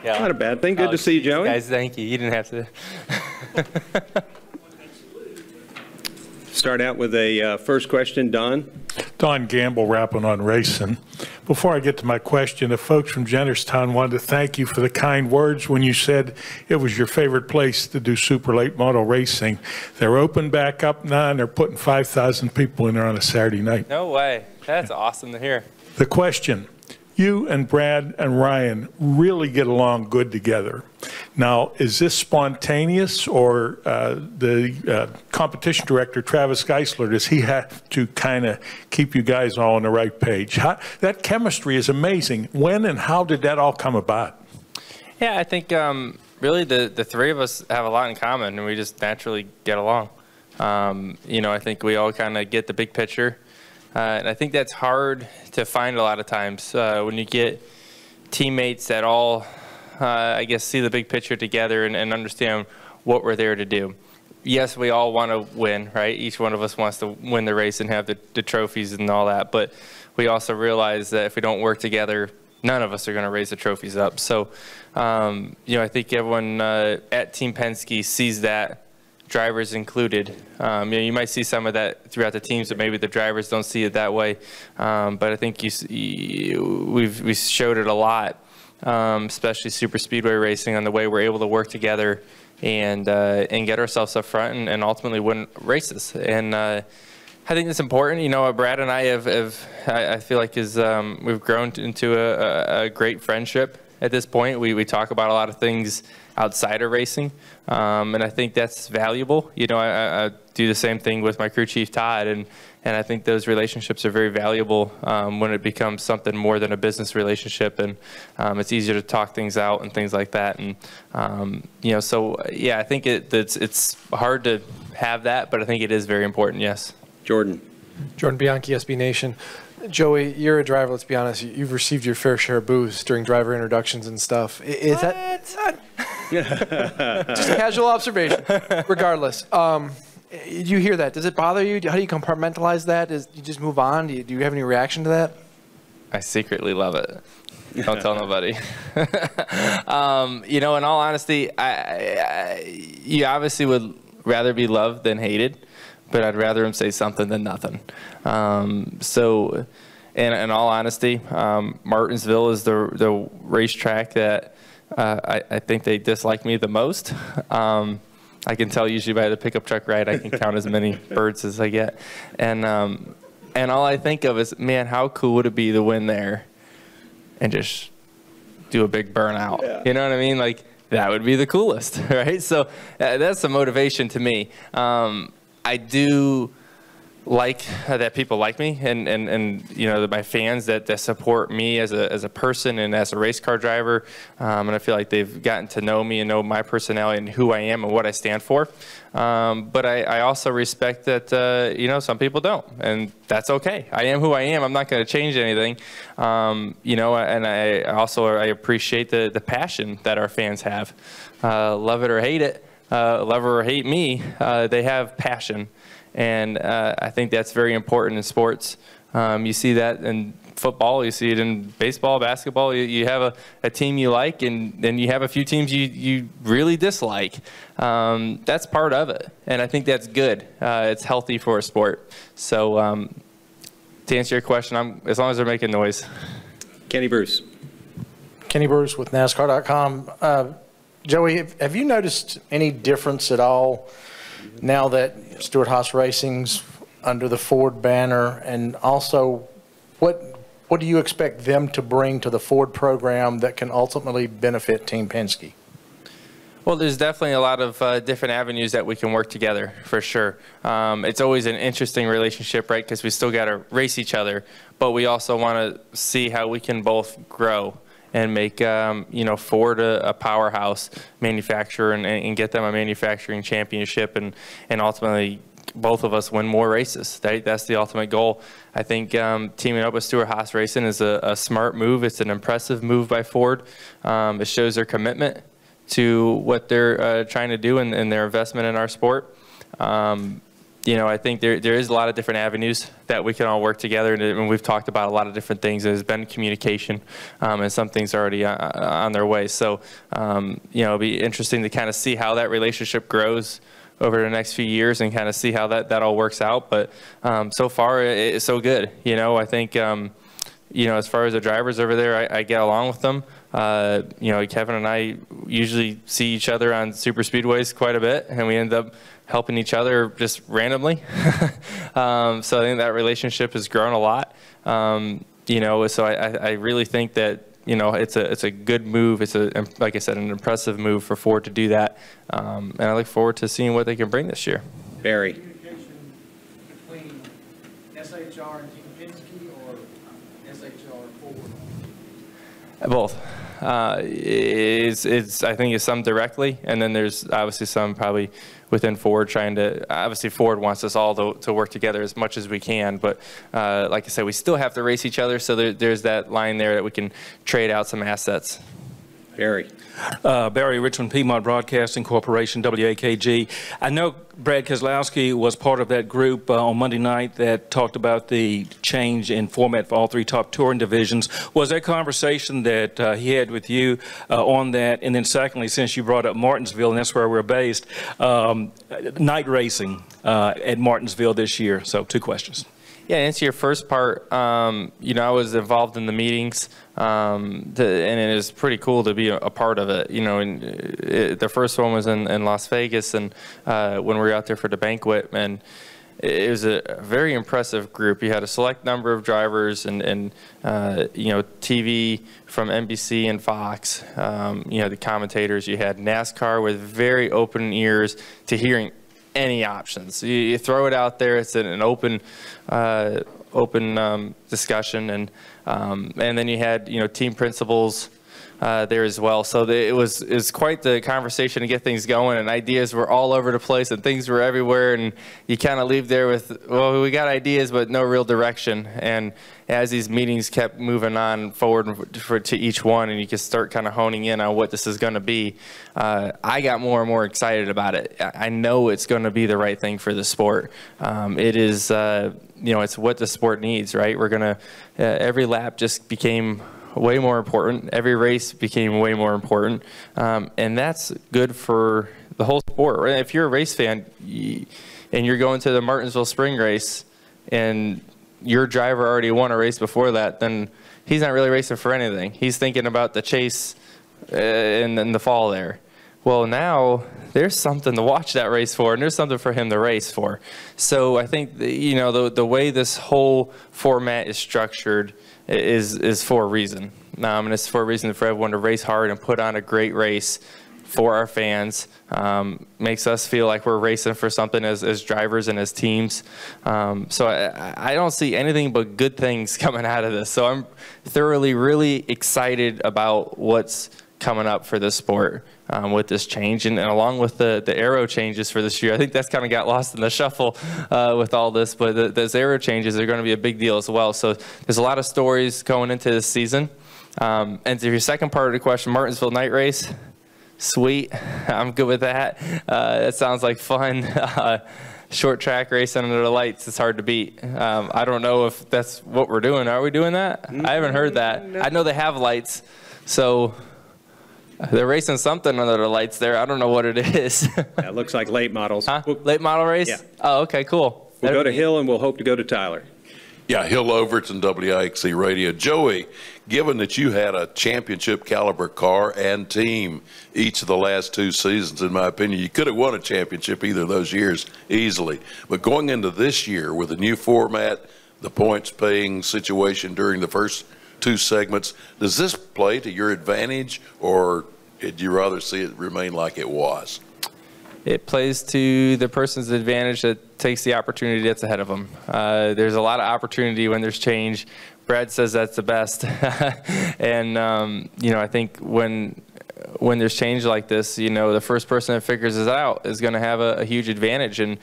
Yeah. Not a bad thing. Good to see you, Joey. Guys, thank you. You didn't have to. Start out with a first question, Don. Don Gamble, Rapping on Racing. Before I get to my question, the folks from Jennerstown wanted to thank you for the kind words when you said it was your favorite place to do super late model racing. They're open back up now, and they're putting 5,000 people in there on a Saturday night. No way. That's awesome to hear. The question, you and Brad and Ryan really get along good together. Now, is this spontaneous, or the competition director, Travis Geisler, does he have to kind of keep you guys all on the right page? That chemistry is amazing. When and how did that all come about? Yeah, I think really the three of us have a lot in common, and we just naturally get along. I think we all kind of get the big picture. And I think that's hard to find a lot of times when you get teammates that all, I guess, see the big picture together and understand what we're there to do. Yes, we all want to win, right? Each one of us wants to win the race and have the trophies and all that. But we also realize that if we don't work together, none of us are going to raise the trophies up. So, I think everyone at Team Penske sees that, drivers included. You might see some of that throughout the teams, but maybe the drivers don't see it that way. But I think we showed it a lot, especially super speedway racing, on the way we're able to work together and get ourselves up front and ultimately win races. And I think it's important. Brad and I I feel like we've grown into a great friendship at this point. We talk about a lot of things outside of racing, and I think that's valuable. I do the same thing with my crew chief Todd, and I think those relationships are very valuable when it becomes something more than a business relationship, and it's easier to talk things out and things like that. And so yeah, I think it's hard to have that, but I think it is very important. Yes. Jordan Bianchi, SB Nation. Joey, you're a driver, let's be honest. You've received your fair share of boos during driver introductions and stuff. Is that just a casual observation? Regardless, you hear that. Does it bother you? How do you compartmentalize that? Do you just move on? Do you have any reaction to that? I secretly love it. Don't tell nobody. In all honesty, you obviously would rather be loved than hated, but I'd rather him say something than nothing. So, in all honesty, Martinsville is the racetrack that I think they dislike me the most. I can tell usually by the pickup truck ride, I can count as many birds as I get. And all I think of is, man, how cool would it be to win there and just do a big burnout? Yeah. You know what I mean? Like, that would be the coolest, right? So that's the motivation to me. I do like that people like me, and my fans that support me as a person and as a race car driver, and I feel like they've gotten to know me and know my personality and who I am and what I stand for. But I also respect that some people don't, and that's okay. I am who I am. I'm not going to change anything. And I appreciate the passion that our fans have. Love it or hate it, love or hate me, they have passion. And I think that's very important in sports. You see that in football, you see it in baseball, basketball. You have a team you like, and then you have a few teams you really dislike. That's part of it, and I think that's good. It's healthy for a sport. So to answer your question, as long as they're making noise. Kenny Bruce. Kenny Bruce with NASCAR.com. Joey, have you noticed any difference at all now that Stewart-Haas Racing's under the Ford banner, and also what do you expect them to bring to the Ford program that can ultimately benefit Team Penske? Well, there's definitely a lot of different avenues that we can work together, for sure. It's always an interesting relationship, right, because we still got to race each other, but we also want to see how we can both grow and make Ford a powerhouse manufacturer and get them a manufacturing championship and ultimately both of us win more races. That's the ultimate goal. I think teaming up with Stewart-Haas Racing is a smart move. It's an impressive move by Ford. It shows their commitment to what they're trying to do and their investment in our sport. I think there is a lot of different avenues that we can all work together, and we've talked about a lot of different things. There's been communication, and some things are already on their way. So, it'll be interesting to kind of see how that relationship grows over the next few years and kind of see how that all works out. But so far, it's so good. I think, as far as the drivers over there, I get along with them. Kevin and I usually see each other on super speedways quite a bit, and we end up helping each other just randomly. So I think that relationship has grown a lot. So I really think that, it's a good move. It's like I said, an impressive move for Ford to do that. And I look forward to seeing what they can bring this year. Barry. Communication between SHR and Team Penske or SHR Ford? Both. I think it's some directly, and then there's obviously some probably within Ford trying to, obviously Ford wants us all to work together as much as we can, but like I said, we still have to race each other, so there's that line there that we can trade out some assets. Barry. Barry, Richmond Piedmont Broadcasting Corporation, WAKG. I know Brad Keselowski was part of that group on Monday night that talked about the change in format for all three top touring divisions. Was there a conversation that he had with you on that? And then secondly, since you brought up Martinsville, and that's where we're based, night racing at Martinsville this year. So 2 questions. Yeah, to answer your first part, I was involved in the meetings, and it was pretty cool to be a part of it. The first one was in Las Vegas, and when we were out there for the banquet, and it was a very impressive group. You had a select number of drivers and TV from NBC and Fox, the commentators. You had NASCAR with very open ears to hearing any options. You throw it out there. It's an open discussion, and then you had team principals there as well. So it was quite the conversation to get things going, and ideas were all over the place, and things were everywhere, and you kind of leave there with, well, we got ideas, but no real direction. And as these meetings kept moving on forward to each one, and you could start kind of honing in on what this is going to be, I got more and more excited about it. I know it's going to be the right thing for the sport. It is, it's what the sport needs, right? We're going to, every lap just became way more important. Every race became way more important. And that's good for the whole sport, right? If you're a race fan and you're going to the Martinsville Spring Race and your driver already won a race before that, then he's not really racing for anything. He's thinking about the chase in the fall there. Well, now there's something to watch that race for, and there's something for him to race for. So I think, the way this whole format is structured is for a reason. And it's for a reason for everyone to race hard and put on a great race for our fans. Makes us feel like we're racing for something as drivers and as teams. So I don't see anything but good things coming out of this. So I'm thoroughly, really excited about what's coming up for this sport with this change, and along with the aero changes for this year. I think that's kind of got lost in the shuffle with all this, but those aero changes are going to be a big deal as well. So there's a lot of stories going into this season. And to your second part of the question, Martinsville night race, sweet. I'm good with that. That sounds like fun. Short track racing under the lights is hard to beat. I don't know if that's what we're doing. Are we doing that? I haven't heard that. I know they have lights, so they're racing something under the lights there. I don't know what it is. That looks like late models. Huh? Late model race? Yeah. Oh, okay, cool. We'll go to Hill, and we'll hope to go to Tyler. Yeah, Hill Overton, WIXC Radio. Joey, given that you had a championship caliber car and team each of the last 2 seasons, in my opinion, you could have won a championship either of those years easily. But going into this year with a new format, the points paying situation during the first 2 segments, does this play to your advantage, or would you rather see it remain like it was? It plays to the person's advantage that takes the opportunity that's ahead of them. There's a lot of opportunity when there's change. Brad says that's the best. And, I think when there's change like this, the first person that figures it out is going to have a huge advantage. And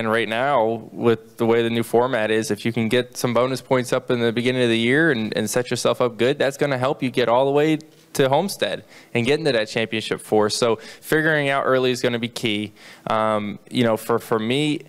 right now, with the way the new format is, if you can get some bonus points up in the beginning of the year and set yourself up good, that's going to help you get all the way to Homestead and get into that championship force. So figuring out early is going to be key. For me,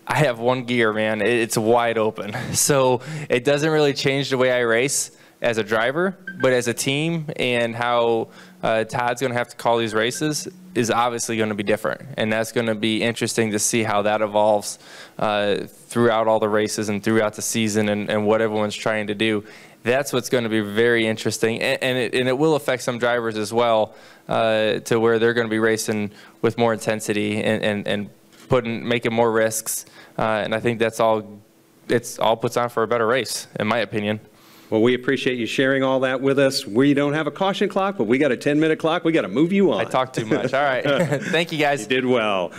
I have one gear, man. It's wide open. So it doesn't really change the way I race as a driver, but as a team and how Todd's going to have to call these races is obviously going to be different. And that's going to be interesting to see how that evolves throughout all the races and throughout the season and what everyone's trying to do. That's what's going to be very interesting. And it will affect some drivers as well to where they're going to be racing with more intensity and making more risks. And I think it's all puts on for a better race, in my opinion. Well, we appreciate you sharing all that with us. We don't have a caution clock, but we got a 10-minute clock. We got to move you on. I talk too much. All right. Thank you, guys. You did well.